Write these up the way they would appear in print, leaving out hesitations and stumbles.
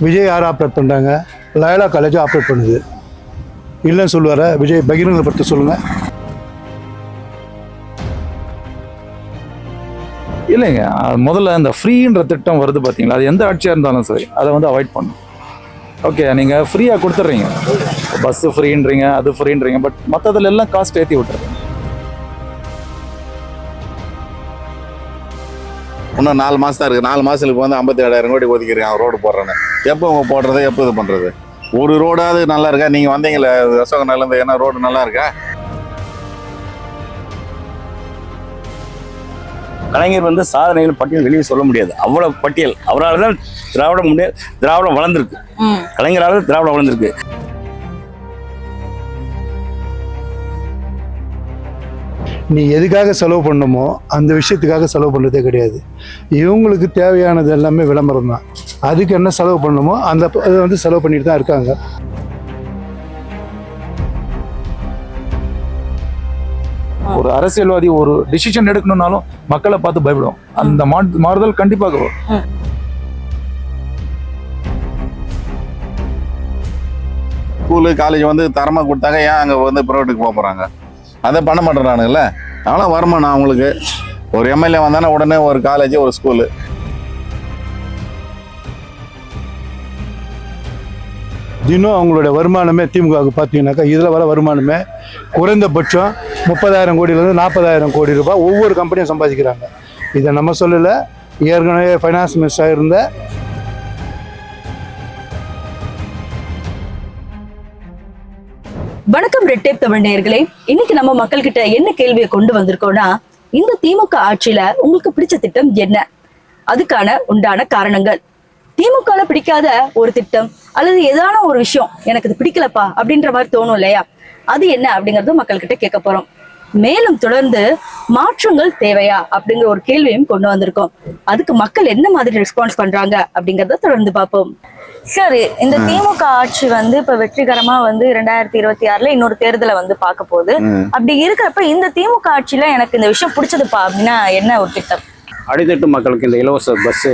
விஜய் யார் ஆப்ரேட் பண்ணுறாங்க? Loyola college operate பண்ணுது. இல்லைன்னு சொல்லுவார விஜய் பகிரங்கப்படுத்த சொல்லுங்கள். இல்லைங்க, முதல்ல இந்த ஃப்ரீன்ற திட்டம் வருது பார்த்தீங்களா, அது எந்த ஆட்சியாக இருந்தாலும் சரி அதை வந்து அவாய்ட் பண்ணும். ஓகே, நீங்கள் ஃப்ரீயாக கொடுத்துட்றீங்க, பஸ்ஸு ஃப்ரீன்றீங்க, அது ஃப்ரீன்றீங்க, பட் மற்றதுல எல்லாம் காஸ்ட் ஏற்றி விட்டுறீங்க. இன்னும் 4 மாதம் தான் இருக்குது. 4 மாதத்துக்கு வந்து 57,000 கோடி ஒதுக்கிருக்காங்க ரோடு போடுறேன்னு. எப்போ அவங்க போடுறது, எப்போ இது பண்ணுறது? ஒரு ரோடாவது நல்லா இருக்கா? நீங்கள் வந்தீங்களே அசோகநகர்லேருந்து, ஏன்னா ரோடு நல்லா இருக்கா? கலைஞர் வந்து சாதனைகள் பட்டியல் வெளியே சொல்ல முடியாது. அவ்வளவு பட்டியல் அவரால் தான் திராவிடம் வளர்ந்துருக்கு. கலைஞரால் திராவிடம் வளர்ந்துருக்கு. நீ எதுக்காக செலவு பண்ணணுமோ அந்த விஷயத்துக்காக செலவு பண்ணுறதே கிடையாது. இவங்களுக்கு தேவையானது எல்லாமே விளம்பரம் தான். அதுக்கு என்ன செலவு பண்ணணுமோ அந்த அதை வந்து செலவு பண்ணிட்டு தான் இருக்காங்க. ஒரு அரசியல்வாதி ஒரு டிசிஷன் எடுக்கணும்னாலும் மக்களை பார்த்து பயப்படும். அந்த மாறுதல் கண்டிப்பாக வரும். ஸ்கூலு காலேஜ் வந்து தரமாக கொடுத்தாங்க, ஏன் அங்கே வந்து ப்ரைவேட்டுக்கு போக போகிறாங்க? அதை பண்ண மாட்டேறானுங்கல்ல. அதனால் வருமானம் அவங்களுக்கு. ஒரு எம்எல்ஏ வந்தானே உடனே ஒரு காலேஜ், ஒரு ஸ்கூலு. தினம் அவங்களோட வருமானமே திமுகவுக்கு பார்த்தீங்கன்னாக்கா இதில் வர வருமானமே குறைந்தபட்சம் 30,000 கோடியிலேருந்து 40,000 கோடி ரூபாய் ஒவ்வொரு கம்பெனியும் சம்பாதிக்கிறாங்க. இதை நம்ம சொல்லலை, ஏற்கனவே ஃபைனான்ஸ் மினிஸ்டராக இருந்த வணக்கம் ரெட் டேப் தமிழ் நேயர்களே. இன்னைக்கு நம்ம மக்கள் கிட்ட என்ன கேள்வியை கொண்டு வந்திருக்கோம்னா, இந்த திமுக ஆட்சியில உங்களுக்கு பிடிச்ச திட்டம் என்ன, அதுக்கான உண்டான காரணங்கள். திமுகல பிடிக்காத ஒரு திட்டம் அல்லது ஏதான ஒரு விஷயம் எனக்கு இது பிடிக்கலப்பா அப்படின்ற மாதிரி தோணும் இல்லையா, அது என்ன அப்படிங்கறது மக்கள் கிட்ட கேட்க போறோம். மேலும் தொடர்ந்து மாற்றங்கள் தேவையா அப்படிங்கிற ஒரு கேள்வியும் கொண்டு வந்திருக்கோம். அதுக்கு மக்கள் என்ன மாதிரி ரெஸ்பான்ஸ் பண்றாங்க அப்படிங்கறத தொடர்ந்து பார்ப்போம். சரி, இந்த திமுக ஆட்சி வந்து இப்ப வெற்றிகரமா வந்து 2026ல இன்னொரு தேர்தலை வந்து பார்க்க போகுது. அப்படி இருக்கிறப்ப இந்த திமுக ஆட்சியில எனக்கு இந்த விஷயம் பிடிச்சதுப்பா அப்படின்னா என்ன ஒரு திட்டம்? அடித்தட்டு மக்களுக்கு இந்த இலவச பஸ்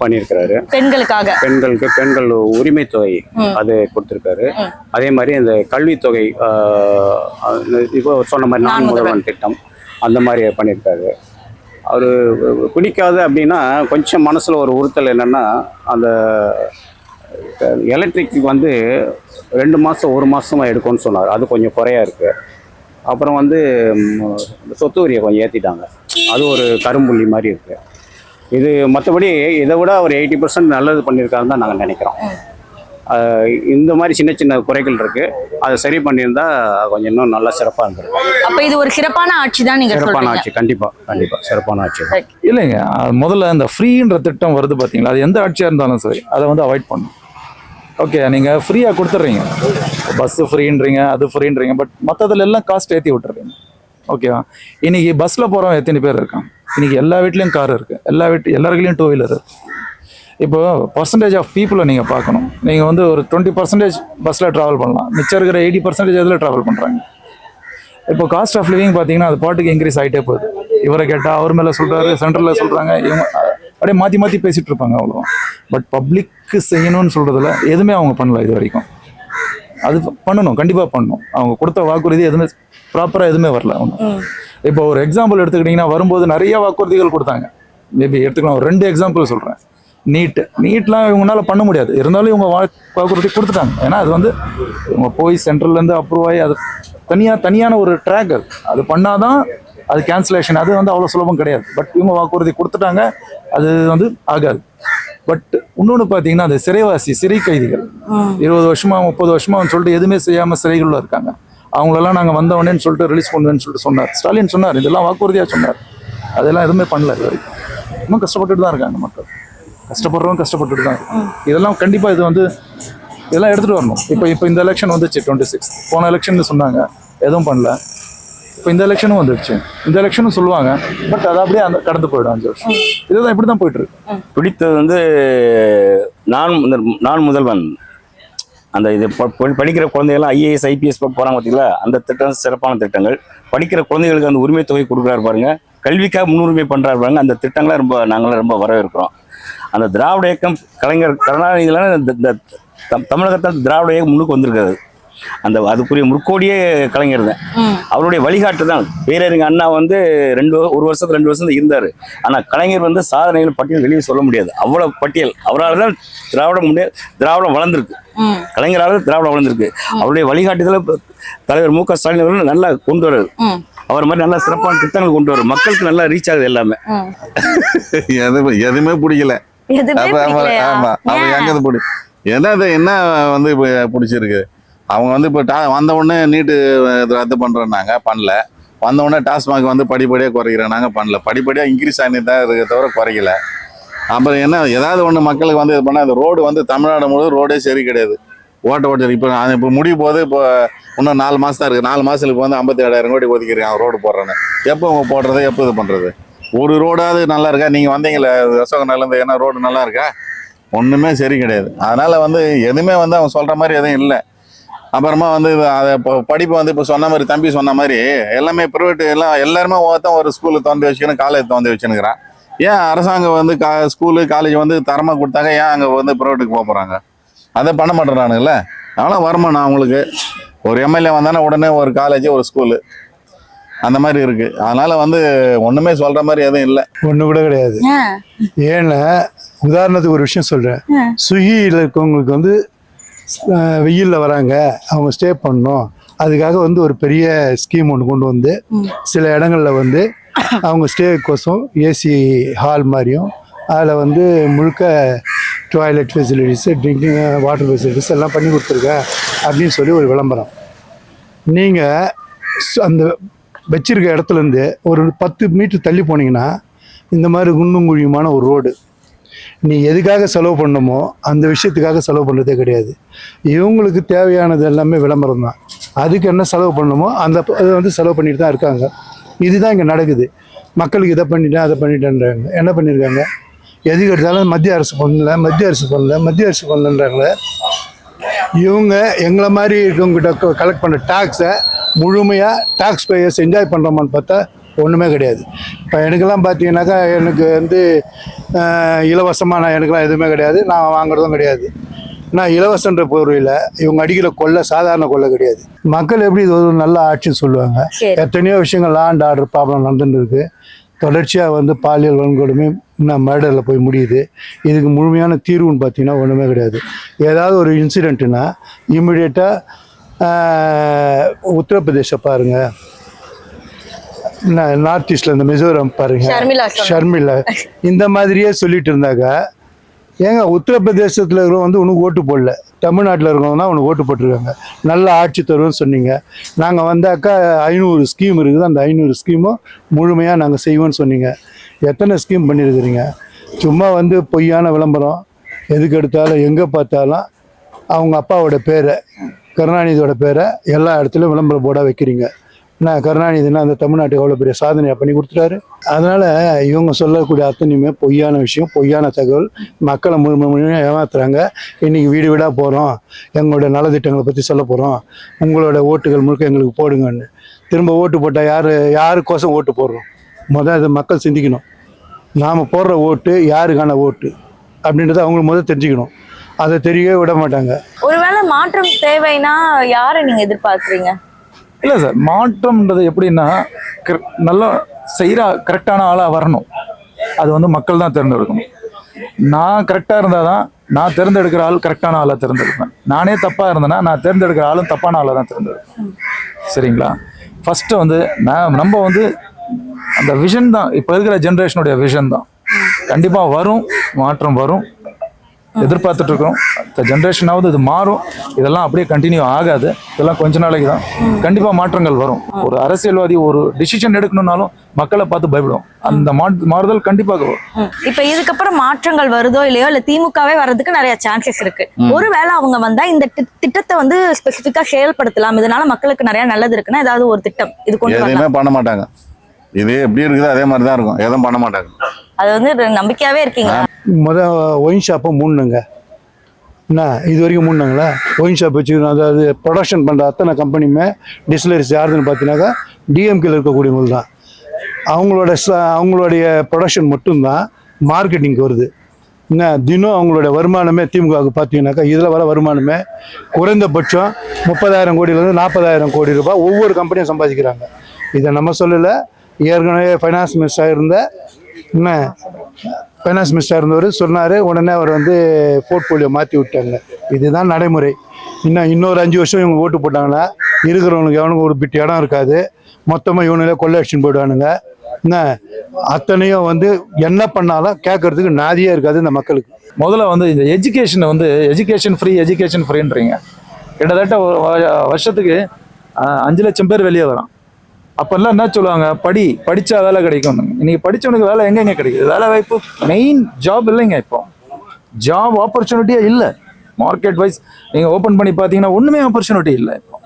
பண்ணியிருக்கிறாரு. பெண்களுக்கு பெண்கள் உரிமை தொகை அது கொடுத்திருக்காரு. அதே மாதிரி இந்த கல்வித்தொகை இப்போ சொன்ன மாதிரி நான் முதல்வன் திட்டம் அந்த மாதிரி பண்ணியிருக்காரு. அவர் பிடிக்காது அப்படின்னா கொஞ்சம் மனசில் ஒரு உறுத்தல் என்னென்னா, அந்த எலக்ட்ரிக் வந்து 2 மாதம் 1 மாதமாக எடுக்கும்னு சொன்னார். அது கொஞ்சம் குறையா இருக்குது. அப்புறம் வந்து சொத்து வரியை கொஞ்சம் ஏற்றிட்டாங்க. அது ஒரு கரும்புள்ளி மாதிரி இருக்குது. இது மற்றபடி இதை விட ஒரு 80% நல்லது பண்ணியிருக்காருன்னு தான் நாங்கள் நினைக்கிறோம். இந்த மாதிரி சின்ன சின்ன குறைகள் இருக்கு, அதை சரி பண்ணியிருந்தா கொஞ்சம் இன்னும் நல்லா சிறப்பாக இருந்திருக்கும். அப்ப இது ஒரு சிறப்பான ஆட்சி தான் நீங்க சொல்றீங்க? சிறப்பான ஆட்சி, கண்டிப்பா சிறப்பான ஆட்சி. இல்லைங்க, முதல்ல இந்த ஃப்ரீன்ற திட்டம் வருது பார்த்தீங்களா, அது எந்த ஆட்சியாக இருந்தாலும் சரி அதை வந்து அவாய்ட் பண்ணும். ஓகே, நீங்கள் ஃப்ரீயாக கொடுத்துட்றீங்க, பஸ்ஸு ஃப்ரீன்றீங்க, அது ஃப்ரீன்றீங்க, பட் மற்றதுல எல்லாம் காஸ்ட் ஏற்றி விட்டுறீங்க. ஓகேவா? இன்னைக்கு பஸ்ஸில் போகிறவங்க எத்தனை பேர் இருக்காங்க? இன்னைக்கு எல்லா வீட்லேயும் கார் இருக்குது, எல்லாருக்குலேயும் 2 வீலர் இருக்குது. இப்போ பர்சன்டேஜ் ஆஃப் பீப்புளை நீங்கள் பார்க்கணும். நீங்கள் வந்து ஒரு 20% பஸ்ஸில் ட்ராவல் பண்ணலாம், மிச்சம் இருக்கிற 80% இதில் ட்ராவல் பண்ணுறாங்க. இப்போ காஸ்ட் ஆஃப் லிவிங் பார்த்தீங்கன்னா அது பாட்டுக்கு இன்க்ரீஸ் ஆகிட்டே போகுது. இவரை கேட்டால் அவர் மேலே சொல்கிறாரு, சென்ட்ரலில் சொல்கிறாங்க, இவங்க அப்படியே மாற்றி பேசிகிட்டு இருப்பாங்க, அவ்வளோ. பட் பப்ளிக்கு செய்யணும்னு சொல்கிறதுல எதுவுமே அவங்க பண்ணல இது வரைக்கும். அது பண்ணணும், கண்டிப்பாக பண்ணணும். அவங்க கொடுத்த வாக்குறுதி எதுவுமே ப்ராப்பராக எதுவுமே வரல அவங்க. இப்போ ஒரு எக்ஸாம்பிள் எடுத்துக்கிட்டிங்கன்னா, வரும்போது நிறைய வாக்குறுதிகள் கொடுத்தாங்க. மேபி எடுத்துக்கலாம், ஒரு 2 எக்ஸாம்பிள் சொல்கிறேன். நீட்லாம் இவங்களால பண்ண முடியாது, இருந்தாலும் இவங்க வாக்குறுதி கொடுத்துட்டாங்க. ஏன்னா அது வந்து இவங்க போய் சென்ட்ரல்லேருந்து அப்ரூவ் ஆகி அது தனியான ஒரு ட்ராக், அது பண்ணாதான் அது கேன்சலேஷன். அது வந்து அவ்வளோ சுலபம் கிடையாது. பட் இவங்க வாக்குறுதி கொடுத்துட்டாங்க, அது வந்து ஆகாது. பட் இன்னொன்று பார்த்தீங்கன்னா, அது சிறை கைதிகள் 20 வருஷமா 30 வருஷமான்னு சொல்லிட்டு எதுவுமே செய்யாமல் சிறைகளில் இருக்காங்க. அவங்களெல்லாம் நாங்கள் வந்தவொடனேன்னு சொல்லிட்டு ரிலீஸ் பண்ணுவேன்னு சொல்லிட்டு சொன்னார் ஸ்டாலின். சொன்னார், இதெல்லாம் வாக்குறுதியாக சொன்னார். அதெல்லாம் எதுவுமே பண்ணல இது வரைக்கும். இன்னும் கஷ்டப்பட்டுட்டு தான் இருக்காங்க மக்கள். கஷ்டப்படுறவங்க கஷ்டப்பட்டுட்டு தான் இருக்கும். இதெல்லாம் கண்டிப்பாக இது வந்து இதெல்லாம் எடுத்துகிட்டு வரணும். இப்போ இந்த எலெக்ஷன் வந்துச்சு 26. போன எலெக்ஷன் சொன்னாங்க, எதுவும் பண்ணல. இப்போ இந்த எலெக்ஷனும் வந்துடுச்சு, இந்த எலெக்ஷனும் சொல்லுவாங்க, பட் அது அப்படியே அந்த கடந்து போயிடும் 5 வருஷம். இதுதான் இப்படி தான் போயிட்டு இருக்கு. பிடித்தது வந்து நான் முதல்வன். அந்த இது படிக்கிற குழந்தைகள்லாம் IAS IPS போகிறாங்க பார்த்தீங்களா, அந்த திட்டம் சிறப்பான திட்டங்கள். படிக்கிற குழந்தைகளுக்கு அந்த உரிமை தொகை கொடுக்குறாரு பாருங்க, கல்விக்காக முன்னுரிமை பண்ணுறாரு பாருங்க, அந்த திட்டங்களை நாங்களாம் ரொம்ப வரவேற்கிறோம். அந்த திராவிட இயக்கம் கலைஞர் கருணாநிதியிலான இந்த தமிழகத்தில் திராவிட இயக்கம் முன்னுக்கு வந்திருக்காது. அந்த அதுக்குரிய முற்கோடியே கலைஞர் தான். அவருடைய வழிகாட்டு தான். பேரறிஞர் அண்ணா வந்து 1 வருஷத்துக்கு 2 வருஷம் இருந்தார். ஆனால் கலைஞர் வந்து சாதனைகள் பட்டியல் வெளியே சொல்ல முடியாது. அவ்வளோ பட்டியல். அவரால் தான் திராவிடம் வளர்ந்துருக்கு. கலைஞரால் திராவிடம் வளர்ந்துருக்கு. அவருடைய வழிகாட்டுதல தலைவர் மு க ஸ்டாலின் அவர்கள் நல்லா கொண்டு வர்றாரு. அவர் மாதிரி நல்லா சிறப்பான திட்டங்கள் கொண்டு வர்றாரு. மக்களுக்கு நல்லா ரீச் ஆகுது எல்லாமே. எதுவுமே பிடிக்கல. ஆமா, அவங்க எங்க பிடி என்ன வந்து இப்போ பிடிச்சிருக்கு. அவங்க வந்து இப்போ வந்த உடனே நீட்டு ரத்து பண்ணுறோன்னாங்க, பண்ணல. வந்த உடனே டாஸ்மாக் வந்து படிப்படியாக குறைக்கிறேன்னாங்க, பண்ணல. படிப்படியாக இன்க்ரீஸ் ஆகி தான் இருக்க தவிர குறைக்கல. அப்புறம் என்ன ஏதாவது ஒன்று மக்களுக்கு வந்து இது பண்ணால் அந்த ரோடு வந்து தமிழ்நாடு முழுவதும் ரோடே சரி கிடையாது. ஓட்ட இப்போ முடிய போது இப்போ இன்னும் 4 மாதம் தான் இருக்குது. 4 மாதத்துக்கு வந்து 57,000 கோடி ஒதுக்கிருக்காங்க ரோடு போடுறேன்னு. எப்போ அவங்க போடுறது, எப்போ இது பண்ணுறது? ஒரு ரோடாவது நல்லா இருக்கா? நீங்கள் வந்தீங்களே அசோகநகர்லேருந்து, ஏன்னா ரோடு நல்லா இருக்கா? ஒன்றுமே சரி கிடையாது. அதனால் வந்து எதுவுமே வந்து அவங்க சொல்கிற மாதிரி எதுவும் இல்லை. அப்புறமா வந்து அதை இப்போ படிப்பு வந்து இப்போ சொன்ன மாதிரி தம்பி சொன்ன மாதிரி எல்லாமே ப்ரைவேட் எல்லாருமே ஒருத்தன் ஒரு ஸ்கூலு திறந்து வச்சுக்கணும், காலேஜ் திறந்து வச்சுன்னுக்கிறான். ஏன் அரசாங்கம் வந்து ஸ்கூலு காலேஜ் வந்து தரமாக கொடுத்தாங்க, ஏன் அங்கே வந்து ப்ரைவேட்டுக்கு போக போகிறாங்க? அதை பண்ண மாட்டேறானுங்கள. அதனால் வருமானம் அவங்களுக்கு. ஒரு எம்எல்ஏ வந்தானே உடனே ஒரு காலேஜ் ஒரு ஸ்கூலு அந்த மாதிரி இருக்குது. அதனால் வந்து ஒன்றுமே சொல்கிற மாதிரி எதுவும் இல்லை. ஒன்று கூட கிடையாது. ஏன்னா உதாரணத்துக்கு ஒரு விஷயம் சொல்கிறேன். ஸ்விக்கியில் இருக்கவங்களுக்கு வந்து வெயிலில் வராங்க, அவங்க ஸ்டே பண்ணணும், அதுக்காக வந்து ஒரு பெரிய ஸ்கீம் ஒன்று கொண்டு வந்து சில இடங்களில் வந்து அவங்க ஸ்டேக்கோசம் ஏசி ஹால் மாதிரியும் அதில் வந்து முழுக்க toilet facilities, drinking water facilities எல்லாம் பண்ணி கொடுத்துருக்கேன் அப்படின்னு சொல்லி ஒரு விளம்பரம். நீங்கள் அந்த வச்சிருக்க இடத்துலேருந்து ஒரு 10 மீட்டர் தள்ளி போனீங்கன்னா இந்த மாதிரி குண்டும் குழியுமான ஒரு ரோடு. நீ எதுக்காக செலவு பண்ணணுமோ அந்த விஷயத்துக்காக செலவு பண்ணுறதே கிடையாது. இவங்களுக்கு தேவையானது எல்லாமே விளம்பரம் தான். அதுக்கு என்ன செலவு பண்ணணுமோ அதை வந்து செலவு பண்ணிட்டு தான் இருக்காங்க. இதுதான் இங்கே நடக்குது. மக்களுக்கு இதை பண்ணிட்டேன் அதை பண்ணிட்டேன்றாங்க. என்ன பண்ணியிருக்காங்க? எதுக்கு எடுத்தாலும் மத்திய அரசு பண்ணலன்றாங்களே. இவங்க எங்களை மாதிரி இருக்கவங்ககிட்ட கலெக்ட் பண்ணுற டேக்ஸை முழுமையாக டாக்ஸ் பேயர்ஸ் என்ஜாய் பண்ணுறோமான்னு பார்த்தா ஒன்றுமே கிடையாது. இப்போ எனக்கெல்லாம் பார்த்தீங்கன்னாக்கா எனக்கு வந்து இலவசமாக எனக்கெல்லாம் எதுவுமே கிடையாது, நான் வாங்குறதும் கிடையாது. நான் இலவசன்ற பொருளில் இவங்க அடிக்கிற கொள்ளை சாதாரண கொள்ளை கிடையாது. மக்கள் எப்படி இது ஒரு நல்ல ஆட்சின்னு சொல்லுவாங்க? எத்தனையோ விஷயங்கள் லா அண்ட் ஆர்டர் ப்ராப்ளம் நடந்துட்டு இருக்கு. தொடர்ச்சியாக வந்து பாலியல் வன்கொடுமை இன்னும் மர்டரில் போய் முடியுது. இதுக்கு முழுமையான தீர்வுன்னு பார்த்தீங்கன்னா ஒன்றுமே கிடையாது. ஏதாவது ஒரு இன்சிடெண்ட்டுன்னா இம்மிடியேட்டாக உத்தரப்பிரதேசம் பாருங்கள், நார்த் ஈஸ்ட்ல இந்த மிசோரம் பாருங்க, ஷர்மிளா இந்த மாதிரியே சொல்லிட்டு இருந்தாக்கா, ஏங்க உத்தரப்பிரதேசத்தில் இருக்கிறவங்க வந்து உனக்கு ஓட்டு போடல, தமிழ்நாட்டில் இருக்கிறவங்க தான் உனக்கு ஓட்டு போட்டிருக்காங்க. நல்ல ஆட்சி தருவோம்னு சொன்னீங்க. நாங்கள் வந்தாக்கா 500 ஸ்கீம் இருக்குது, அந்த 500 ஸ்கீமும் முழுமையாக நாங்கள் செய்வோம்னு சொன்னீங்க. எத்தனை ஸ்கீம் பண்ணியிருக்கிறீங்க? சும்மா வந்து பொய்யான விளம்பரம். எதுக்கு எடுத்தாலும் எங்கே பார்த்தாலும் அவங்க அப்பாவோட பேரை, கருணாநிதியோட பேரை எல்லா இடத்துலையும் விளம்பரம் போட வைக்கிறீங்க. நான் கருணாநிதினா அந்த தமிழ்நாட்டுக்கு எவ்வளோ பெரிய சாதனையாக பண்ணி கொடுத்துட்டாரு. அதனால் இவங்க சொல்லக்கூடிய அத்தனையுமே பொய்யான விஷயம், பொய்யான தகவல். மக்களை முழுமையாக ஏமாத்துறாங்க. இன்றைக்கி வீடு வீடாக போகிறோம், எங்களோட நலத்திட்டங்களை பற்றி சொல்ல போகிறோம், உங்களோட ஓட்டுகள் முழுக்க எங்களுக்கு போடுங்கன்னு. திரும்ப ஓட்டு போட்டால் யாருக்கோசம் ஓட்டு போடுறோம்? அதை மக்கள் சிந்திக்கணும். நாம் போடுற ஓட்டு யாருக்கான ஓட்டு அப்படின்றத அவங்களுக்கு முதல் தெரிஞ்சுக்கணும். அதை தெரியவே விட மாட்டாங்க. ஒருவேளை மாற்றம் தேவைன்னா யாரை நீங்கள் எதிர்பார்க்குறீங்க? இல்லை சார், மாற்றம்ன்றது எப்படின்னா நல்லா செய்கிற கரெக்டான ஆளாக வரணும். அது வந்து மக்கள் தான் தேர்ந்தெடுக்கணும். நான் கரெக்டாக இருந்தால் தான் நான் தேர்ந்தெடுக்கிற ஆள் கரெக்டான ஆளாக தேர்ந்தெடுப்பேன். நானே தப்பாக இருந்தேன்னா நான் தேர்ந்தெடுக்கிற ஆளும் தப்பான ஆளாக தான் தேர்ந்தெடுப்பேன். சரிங்களா? ஃபஸ்ட்டு வந்து நம்ம வந்து அந்த விஷன் தான் இப்போ இருக்கிற ஜென்ரேஷனுடைய விஷன் தான். கண்டிப்பாக வரும், மாற்றம் வரும், எதிர்பார்த்துட்டு இருக்கோம். இந்த ஜென்ரேஷனாவது இது மாறும். இதெல்லாம் அப்படியே கண்டினியூ ஆகாது. இதெல்லாம் கொஞ்ச நாளைக்கு தான். கண்டிப்பாக மாற்றங்கள் வரும். ஒரு அரசியல்வாதி ஒரு டிசிஷன் எடுக்கணும்னாலும் மக்களை பார்த்து பயப்படும். அந்த மாறுதல் கண்டிப்பாக வரும். இப்ப இதுக்கப்புறம் மாற்றங்கள் வருதோ இல்லையோ, இல்ல திமுகவே வர்றதுக்கு நிறைய சான்சஸ் இருக்கு. ஒருவேளை அவங்க வந்தா இந்த திட்டத்தை வந்து ஸ்பெசிபிக்கா செயல்படுத்தலாம், இதனால மக்களுக்கு நிறைய நல்லது இருக்குன்னா ஏதாவது ஒரு திட்டம் இது கொண்டு எதுவுமே பண்ண மாட்டாங்க. இது எப்படி இருக்குது அதே மாதிரி தான் இருக்கும். எதுவும் பண்ண மாட்டாங்க. அது வந்து நம்பிக்கையாவே இருக்கீங்க. ஒயின் ஷாப்பை மூணுங்க, என்ன இது வரைக்கும் மூணுங்களா? ஒயின் ஷாப் வச்சுக்கணும். அதாவது ப்ரொடக்ஷன் பண்ணுற அத்தனை கம்பெனியுமே டிஸ்டிலரிஸ் யாருன்னு பார்த்தீங்கன்னாக்கா டிஎம்கேல இருக்கக்கூடியவங்க தான். அவங்களுடைய ப்ரொடக்ஷன் மட்டும்தான் மார்க்கெட்டிங்க்கு வருது. என்ன தினம் அவங்களுடைய வருமானமே திமுகவுக்கு பார்த்தீங்கன்னாக்கா இதில் வர வருமானமே குறைந்தபட்சம் 30,000 கோடியிலேருந்து 40,000 கோடி ரூபாய் ஒவ்வொரு கம்பெனியும் சம்பாதிக்கிறாங்க. இதை நம்ம சொல்லலை, ஏற்கனவே ஃபைனான்ஸ் மினிஸ்டராக இருந்த என்ன ஃபைனான்ஸ் மினிஸ்டர் இருந்தவர் சொன்னார். உடனே அவர் வந்து போர்ட்ஃபோலியோ மாற்றி விட்டாங்க. இதுதான் நடைமுறை. இன்னொரு 5 வருஷம் இவங்க ஓட்டு போட்டாங்கன்னா இருக்கிறவனுக்கு எவனுக்கு ஒரு பிட் இடம் இருக்காது. மொத்தமாக இவனுங்களே கொள்ளை அடிச்சுன்னு போயிடுவானுங்க. என்ன அத்தனையும் வந்து என்ன பண்ணாலும் கேட்கறதுக்கு நாதியே இருக்காது இந்த மக்களுக்கு. முதல்ல வந்து இந்த எஜுகேஷனை வந்து எஜுகேஷன் ஃப்ரீன்றீங்க. கிட்டத்தட்ட ஒரு வருஷத்துக்கு 5 லட்சம் பேர் வெளியே வரான். அப்பெல்லாம் என்ன சொல்லுவாங்க, படித்தா வேலை கிடைக்கும். இன்னைக்கு படித்தவனுக்கு வேலை எங்கெங்க கிடைக்குது? வேலை வாய்ப்பு மெயின் ஜாப் இல்லைங்க. இப்போ ஜாப் ஆப்பர்ச்சுனிட்டியே இல்லை. மார்க்கெட் வைஸ் நீங்கள் ஓப்பன் பண்ணி பார்த்தீங்கன்னா ஒன்றுமே ஆப்பர்ச்சுனிட்டி இல்லை. இப்போ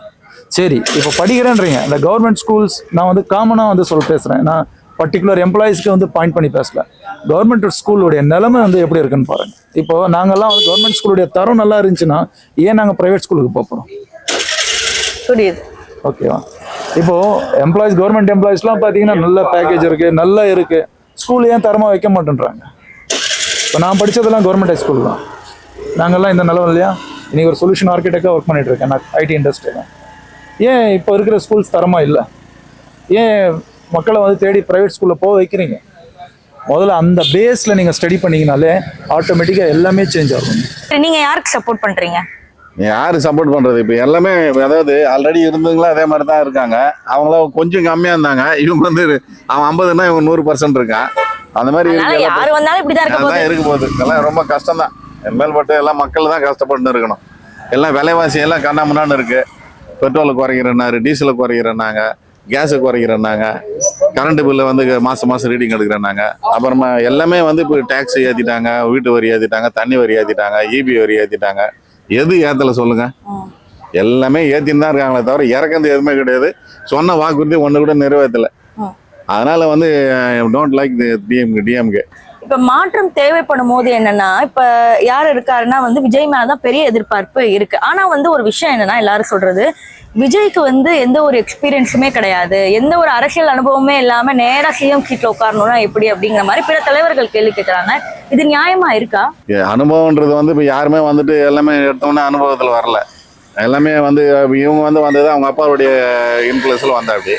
சரி, இப்போ படிக்கிறேன்றீங்க. இந்த கவர்மெண்ட் ஸ்கூல்ஸ் நான் வந்து காமனாக வந்து பேசுகிறேன். நான் பர்டிகுலர் எம்ப்ளாயீஸ்க்கு வந்து பாயிண்ட் பண்ணி பேசல. கவர்மெண்ட் ஸ்கூலுடைய நிலைமை வந்து எப்படி இருக்குன்னு பாருங்க. இப்போ நாங்கள்லாம் வந்து கவர்மெண்ட் ஸ்கூலுடைய தரம் நல்லா இருந்துச்சுன்னா ஏன் நாங்கள் ப்ரைவேட் ஸ்கூலுக்கு போகிறோம்? புரியுது. ஓகேவா? இப்போ கவர்மெண்ட் எம்ப்ளாயிஸ்லாம் பார்த்தீங்கன்னா நல்ல பேக்கேஜ் இருக்கு, நல்லா இருக்கு. ஸ்கூல் ஏன் தரமாக வைக்க மாட்டேன்றாங்க? இப்போ நான் படித்ததெல்லாம் கவர்மெண்ட் ஹை ஸ்கூல் தான். நாங்கள்லாம் இந்த நிலவு இல்லையா? இன்னைக்கு ஒரு சொல்யூஷன் ஆர்கிடெக்டாக ஒர்க் பண்ணிட்டு இருக்கேன் நான் ஐடி இண்டஸ்ட்ரியில். ஏன் இப்போ இருக்கிற ஸ்கூல்ஸ் தரமாக இல்லை? ஏன் மக்களை வந்து தேடி ப்ரைவேட் ஸ்கூலில் போக வைக்கிறீங்க? முதல்ல அந்த பேஸில் நீங்கள் ஸ்டடி பண்ணீங்கனாலே ஆட்டோமேட்டிக்காக எல்லாமே சேஞ்ச் ஆகும். நீங்க யாருக்கு சப்போர்ட் பண்றீங்க? யாரு சப்போர்ட் பண்றது? இப்போ எல்லாமே அதாவது ஆல்ரெடி இருந்தவங்களும் அதே மாதிரி தான் இருக்காங்க. அவங்களாம் கொஞ்சம் கம்மியாக இருந்தாங்க. இவங்க வந்து அவன் 50ன்னா இவங்க 100% இருக்கான். அந்த மாதிரி யாரு வந்தாலும் இப்படிதான் இருக்க போகுது. இதெல்லாம் ரொம்ப கஷ்டம் தான். மேல்பட்டு எல்லாம் மக்கள் தான் கஷ்டப்பட்டு இருக்கணும். எல்லாம் விலைவாசி எல்லாம் கண்ணாமண்ணான்னு இருக்கு. பெட்ரோலை குறைக்கிறேன்னாரு, டீசலை குறைக்கிறேன்னாங்க, கேஸை குறைக்கிறேன்னாங்க, கரண்ட் பில்லை வந்து மாதம் ரீடிங் எடுக்கிறேன்னாங்க. அப்புறமா எல்லாமே வந்து இப்போ டேக்ஸ் ஏற்றிட்டாங்க, வீட்டு வரி ஏற்றிட்டாங்க, தண்ணி வரி ஏற்றிட்டாங்க, இபி வரி ஏற்றிட்டாங்க. எது ஏற்றலை சொல்லுங்க? எல்லாமே ஏற்றின்னு தான் இருக்காங்களே தவிர இறக்கிறது எதுவுமே கிடையாது. சொன்ன வாக்குறுதி ஒன்று கூட நிறைவேற்றலை. அதனால வந்து டோன்ட் லைக் டிஎம்கே. இப்ப மாற்றம் தேவைப்படும் போது என்னன்னா, இப்ப யார் இருக்காருன்னா வந்து விஜய் மேலதான் பெரிய எதிர்பார்ப்பு இருக்கு. ஆனா வந்து ஒரு விஷயம் என்னன்னா, எல்லாரும் சொல்றது விஜய்க்கு வந்து எந்த ஒரு எக்ஸ்பீரியன்ஸுமே கிடையாது, எந்த ஒரு அரசியல் அனுபவமே இல்லாம நேரா சிஎம் சீட்ல உட்காரணும்னா எப்படி அப்படிங்கிற மாதிரி பிற தலைவர்கள் கேள்வி கேட்கறாங்க. இது நியாயமா இருக்கா? அனுபவம்ன்றது வந்து இப்போ யாருமே வந்துட்டு எல்லாமே எடுத்தோன்னே அனுபவத்தில் வரல. எல்லாமே வந்து இவங்க வந்து வந்தது அவங்க அப்பாவுடைய இன்ஃப்ளூயன்ஸில் வந்தா. அப்படி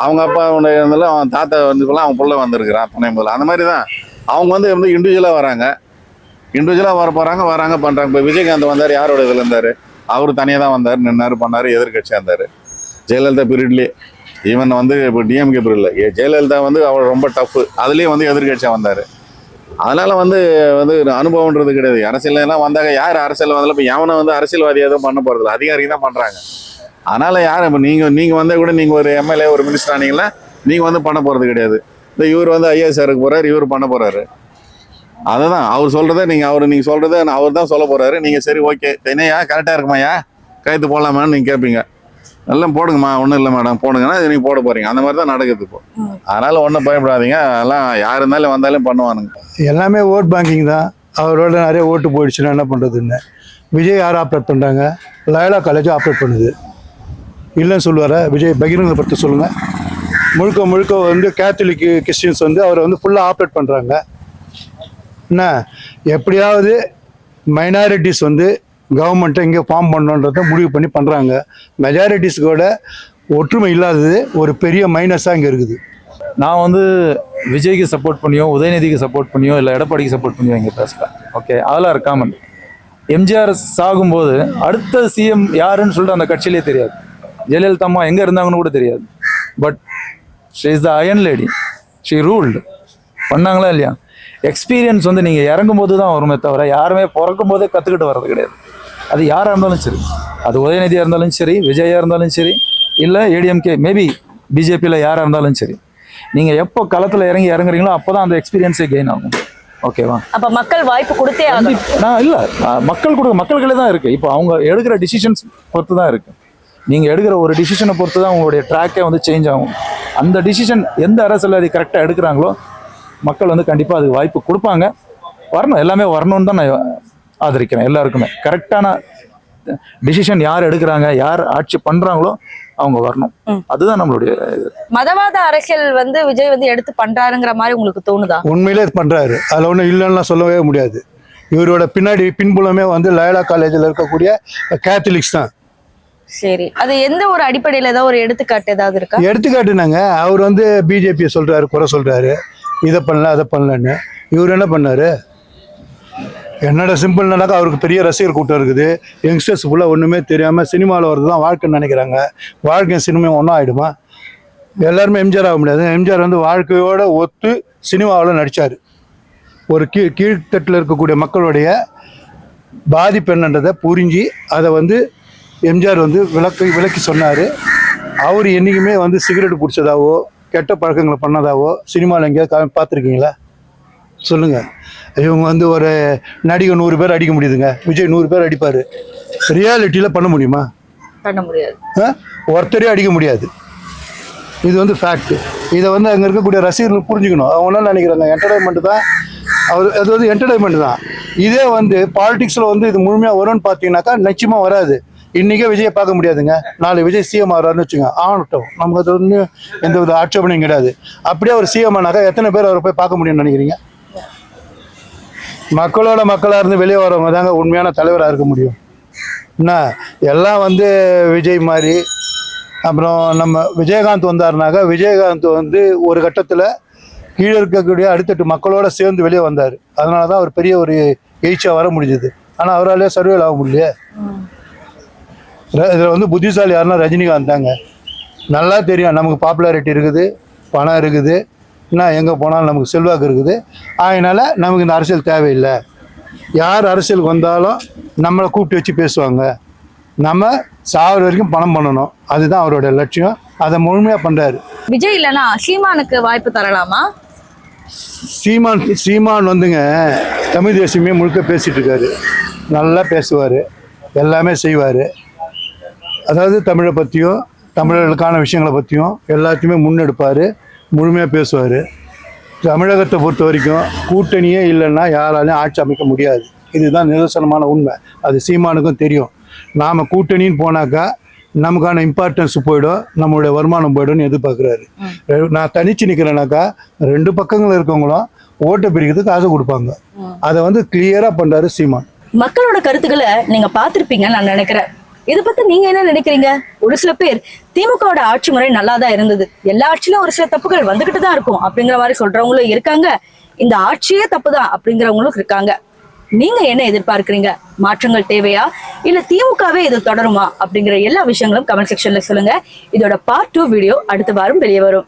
அவங்க அப்பா இருந்தாலும் அவன் தாத்தா வந்து அவன் பிள்ளை வந்திருக்கிறான் துணை முதல்ல. அந்த மாதிரி தான் அவங்க வந்து இண்டிவிஜுவலாக வராங்க, இண்டிவிஜுவலாக வராங்க பண்ணுறாங்க. இப்போ விஜயகாந்த் வந்தார், யாரோட இதில் இருந்தார்? அவர் தனியாக தான் வந்தார், நின்னார், பண்ணார், எதிர்கட்சியாக இருந்தார். ஜெயலலிதா பீரியட்லேயே ஈவன் வந்து இப்போ டிஎம்கே பீரியடில் ஜெயலலிதா வந்து அவர் ரொம்ப டஃப்பு, அதுலேயே வந்து எதிர்கட்சியாக வந்தார். அதனால் வந்து அனுபவம்ன்றது கிடையாது. அரசியல்லாம் வந்தாங்க, யார் அரசியல் வந்தாலும் இப்போ எவனை வந்து அரசியல்வாதி எதுவும் பண்ண போகிறதில்ல, அதிகாரிக்கு தான் பண்ணுறாங்க. அதனால் யார் இப்போ நீங்கள் வந்தால் கூட நீங்கள் ஒரு எம்எல்ஏ ஒரு மினிஸ்டர் ஆனீங்களா, நீங்கள் வந்து பண்ண போகிறது கிடையாது. இந்த இவர் வந்து ஐஏஎஸ் இருக்க போகிறார், இவர் பண்ண போகிறாரு. அதுதான் அவர் சொல்கிறத நீங்கள் சொல்கிறத அவர் தான் சொல்ல போகிறாரு. நீங்கள் சரி ஓகே என்னையா கரெக்டாக இருக்குமாயா, கைத்து போடலாமான்னு நீங்கள் கேட்பீங்க. எல்லாம் போடுங்கம்மா, ஒன்றும் இல்லை மேடம் போடுங்கன்னா நீங்கள் போட போகிறீங்க. அந்த மாதிரி தான் நடக்குது இப்போ. அதனால் ஒன்றும் பயப்படாதீங்க, அதெல்லாம் யார் இருந்தாலும் வந்தாலும் பண்ணுவானுங்க. எல்லாமே ஓட் பேங்கிங் தான். அவரோட நிறைய ஓட்டு போயிடுச்சுன்னா என்ன பண்ணுறதுன்னு விஜய் யார் ஆப்ரேட் பண்ணுறாங்க? லயோலா காலேஜ் ஆப்ரேட் பண்ணுது. இல்லைன்னு சொல்லுவார விஜய்? பகிரங்கப்படுத்த சொல்லுங்கள். முழுக்க வந்து கேத்தலிக் கிறிஸ்டின்ஸ் வந்து அவரை வந்து ஃபுல்லாக ஆப்ரேட் பண்ணுறாங்க. என்ன எப்படியாவது மைனாரிட்டிஸ் வந்து கவர்மெண்ட்டை இங்கே ஃபார்ம் பண்ணணுன்றத முடிவு பண்ணி பண்ணுறாங்க. மெஜாரிட்டிஸுக்கூட ஒற்றுமை இல்லாதது ஒரு பெரிய மைனஸாக இங்கே இருக்குது. நான் வந்து விஜய்க்கு சப்போர்ட் பண்ணியோ, உதயநிதிக்கு சப்போர்ட் பண்ணியோ, இல்லை எடப்பாடிக்கு சப்போர்ட் பண்ணியோ இங்கே பேசல. ஓகே, அதெல்லாம் இருக்காமன். எம்ஜிஆர் சாகும்போது அடுத்த சிஎம் யாருன்னு சொல்லிட்டு அந்த கட்சியிலே தெரியாது. ஜெயலலிதா அம்மா எங்கே இருந்தாங்கன்னு கூட தெரியாது. But she is the iron lady, she ruled. பண்ணாங்களா இல்லையா? எக்ஸ்பீரியன்ஸ் வந்து நீங்கள் இறங்கும் போது தான் வருமே தவிர யாருமே பிறக்கும் போதே கற்றுக்கிட்டு வர்றது கிடையாது. அது யாராக இருந்தாலும் சரி, அது உதயநிதியாக இருந்தாலும் சரி, விஜயா இருந்தாலும் சரி, இல்லை ஏடிஎம்கே மேபி பிஜேபியில் யாராக இருந்தாலும் சரி, நீங்கள் எப்போ களத்தில் இறங்குறீங்களோ அப்போ தான் அந்த எக்ஸ்பீரியன்ஸே கெயின் ஆகும். ஓகேவா? அப்போ மக்கள் வாய்ப்பு கொடுத்தே ஆகும். நான் இல்லை, மக்கள்களே தான் இருக்குது. இப்போ அவங்க எடுக்கிற டிசிஷன்ஸ் பொறுத்து தான் இருக்குது. நீங்கள் எடுக்கிற ஒரு டிசிஷனை பொறுத்து தான் உங்களுடைய ட்ராக்கே வந்து சேஞ்ச் ஆகும். அந்த டிசிஷன் எந்த அரசியல்வாதி கரெக்டாக எடுக்கிறாங்களோ மக்கள் வந்து கண்டிப்பாக அதுக்கு வாய்ப்பு கொடுப்பாங்க. வரணும், எல்லாமே வரணும்னு தான் நான் ஆதரிக்கிறேன். எல்லாருக்குமே கரெக்டான டிசிஷன் யார் எடுக்கிறாங்க, யார் ஆட்சி பண்ணுறாங்களோ அவங்க வரணும். அதுதான் நம்மளுடைய இது. மதவாத அரசியல் வந்து விஜய் வந்து எடுத்து பண்றாருங்கிற மாதிரி உங்களுக்கு தோணுதா? உண்மையிலே பண்றாரு, அதில் ஒன்றும் இல்லைன்னா சொல்லவே முடியாது. இவரோட பின்புலமே வந்து லயோலா காலேஜில் இருக்கக்கூடிய கேத்தலிக்ஸ் தான். சரி, அது எந்த ஒரு அடிப்படையில ஏதாவது ஒரு எடுத்துக்காட்டு ஏதாவது இருக்கா? எடுத்துக்காட்டுனாங்க, அவர் வந்து பிஜேபியை சொல்றாரு, குறை சொல்றாரு, இதை பண்ணல அதை பண்ணலன்னு. இவர் என்ன பண்ணாரு? என்னோட சிம்பிள்னாக்கா அவருக்கு பெரிய ரசிகர் கூட்டம் இருக்குது. யங்ஸ்டர்ஸ் ஃபுல்லாக ஒன்றுமே தெரியாமல் சினிமாவில் வரது தான் வாழ்க்கைன்னு நினைக்கிறாங்க. வாழ்க்கை சினிமா ஒன்றும் ஆகிடுமா? எல்லாருமே எம்ஜிஆர் ஆக முடியாது. எம்ஜிஆர் வந்து வாழ்க்கையோட ஒத்து சினிமாவில் நடித்தார். ஒரு கீழ்த்தட்டில் இருக்கக்கூடிய மக்களுடைய பாதிப்பு என்னன்றதை புரிஞ்சு அதை வந்து எம்ஜிஆர் வந்து விளக்கி சொன்னார். அவர் என்றைக்குமே வந்து சிகரெட் குடிச்சதாவோ கெட்ட பழக்கங்களை பண்ணதாவோ சினிமாவில் எங்கேயாவது பார்த்துருக்கீங்களா? சொல்லுங்கள். இவங்க வந்து ஒரு நடிகை 100 பேர் அடிக்க முடியுதுங்க, விஜய் 100 பேர் அடிப்பார். ரியாலிட்டியில் பண்ண முடியுமா? பண்ண முடியாது. ஒருத்தரே அடிக்க முடியாது. இது வந்து ஃபேக்ட். இதை வந்து அங்கே இருக்கக்கூடிய ரசிகர்கள் புரிஞ்சுக்கணும். அவங்க என்ன நினைக்கிறாங்க, என்டர்டைன்மெண்ட் தான். அது வந்து என்டர்டைன்மெண்ட் தான். இதே வந்து பாலிடிக்ஸில் வந்து இது முழுமையாக வரும்னு பார்த்தீங்கன்னாக்கா நிச்சயமாக வராது. இன்றைக்கே விஜயை பார்க்க முடியாதுங்க, நாளை விஜய் சிஎம் ஆகிறாருன்னு வச்சுங்க, ஆகட்டும், நமக்கு அது வந்து எந்த வித ஆட்சேபனையும் கிடையாது. அப்படியே அவர் சிஎம் ஆனாக்கா எத்தனை பேர் அவரை போய் பார்க்க முடியும்னு நினைக்கிறீங்க? மக்களோட மக்களாக இருந்து வெளியே வரவங்க தாங்க உண்மையான தலைவராக இருக்க முடியும். என்ன எல்லாம் வந்து விஜய் மாதிரி. அப்புறம் நம்ம விஜயகாந்த் வந்தாருனாக்கா, விஜயகாந்த் வந்து ஒரு கட்டத்தில் கீழே இருக்கக்கூடிய அடுத்தட்டு மக்களோட சேர்ந்து வெளியே வந்தார். அதனால தான் அவர் பெரிய ஒரு எழுச்சியாக வர முடிஞ்சது. ஆனால் அவராலே சர்வேல் ஆக முடியலையே. இதில் வந்து புத்திசாலி யாருன்னா ரஜினிகாந்த் தாங்க. நல்லா தெரியும், நமக்கு பாப்புலாரிட்டி இருக்குது, பணம் இருக்குது, என்ன எங்கே போனாலும் நமக்கு செல்வாக்கு இருக்குது. அதனால் நமக்கு இந்த அரசியல் தேவையில்லை. யார் அரசியலுக்கு வந்தாலும் நம்மளை கூப்பிட்டு வச்சு பேசுவாங்க. நம்ம சாவர வரைக்கும் பணம் பண்ணணும், அதுதான் அவரோட லட்சியம். அதை முழுமையாக பண்ணுறாரு. விஜய் இல்லைன்னா சீமானுக்கு வாய்ப்பு தரலாமா? சீமான் வந்துங்க தமிழ் தேசியமே முழுக்க பேசிகிட்டு இருக்காரு. நல்லா பேசுவார், எல்லாமே செய்வார். அதாவது தமிழை பற்றியும் தமிழர்களுக்கான விஷயங்களை பற்றியும் எல்லாத்தையுமே முன்னெடுப்பார், முழுமையாக பேசுவார். தமிழகத்தை பொறுத்த வரைக்கும் கூட்டணியே இல்லைன்னா யாராலையும் ஆட்சி அமைக்க முடியாது. இதுதான் நிதர்சனமான உண்மை. அது சீமானுக்கும் தெரியும். நாம் கூட்டணின்னு போனாக்கா நமக்கான இம்பார்ட்டன்ஸ் போயிடும், நம்மளுடைய வருமானம் போய்டும்னு எதிர்பார்க்குறாரு. நான் தனிச்சு நிற்கிறேனாக்கா 2 பக்கங்கள் இருக்கவங்களும் ஓட்டை பிரிக்கிறதுக்கு காசு கொடுப்பாங்க. அதை வந்து கிளியராக பண்ணுறாரு சீமான். மக்களோட கருத்துக்களை நீங்கள் பார்த்துருப்பீங்கன்னு நான் நினைக்கிறேன். இதை பத்தி நீங்க என்ன நினைக்கிறீங்க? ஒரு சில பேர் திமுகவோட ஆட்சி முறை நல்லா தான் இருந்தது, எல்லா ஆட்சியிலும் ஒரு சில தப்புகள் வந்துகிட்டு தான் இருக்கும் அப்படிங்கிற மாதிரி சொல்றவங்களும் இருக்காங்க. இந்த ஆட்சியே தப்பு தான் அப்படிங்கிறவங்களும் இருக்காங்க. நீங்க என்ன எதிர்பார்க்கிறீங்க? மாற்றங்கள் தேவையா, இல்ல திமுகவே இது தொடருமா அப்படிங்கிற எல்லா விஷயங்களும் கமெண்ட் செக்ஷன்ல சொல்லுங்க. இதோட பார்ட் 2 வீடியோ அடுத்த வாரம் வெளியே வரும்.